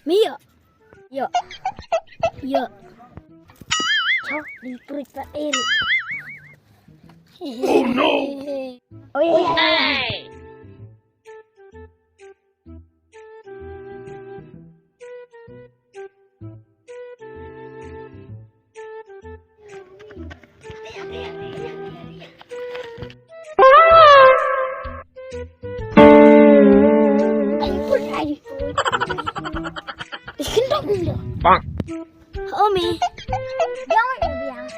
Mia, ya, ya, cok di perut Pak Erik. Oh no! Oh iya. Omi, jangan bilang.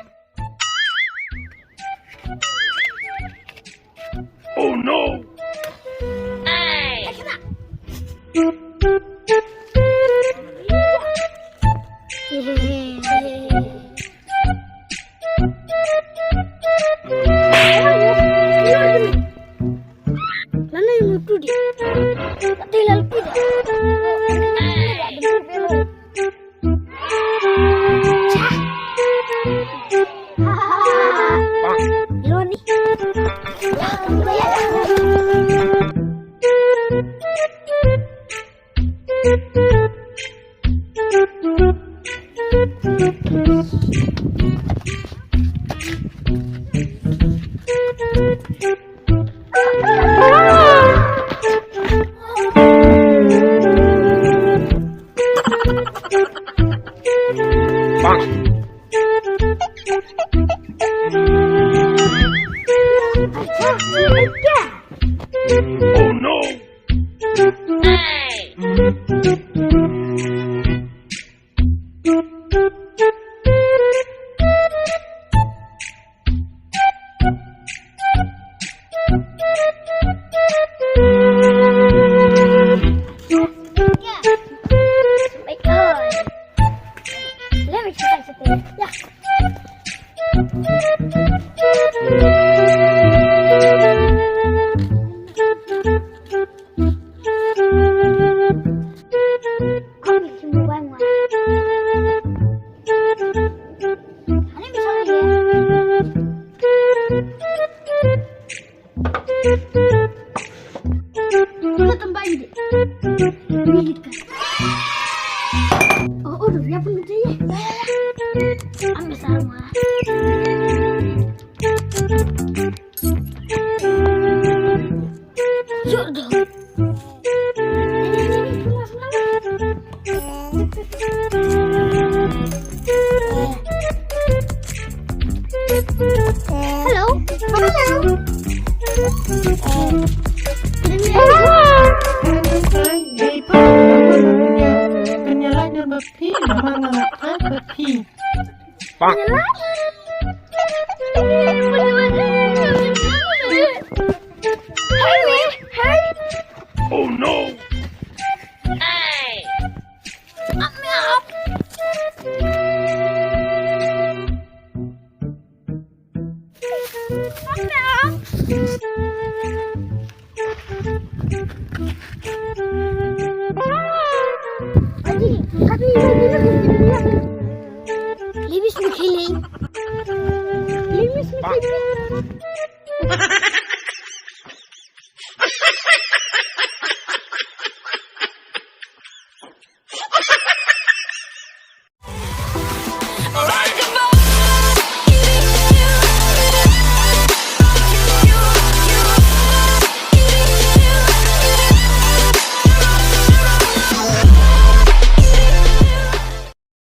Oh no! Mana yang lucu dia? Tinggal tidak. Ironi. Oh no! Let me try something. Yeah. Kau bikin buah mah. Ada misalnya dia. Kita tambahin deh. Milik kan. Oh, udah ya pun aja ya. Ambil sama. Yuk dong. Halo. Oh no! Hey.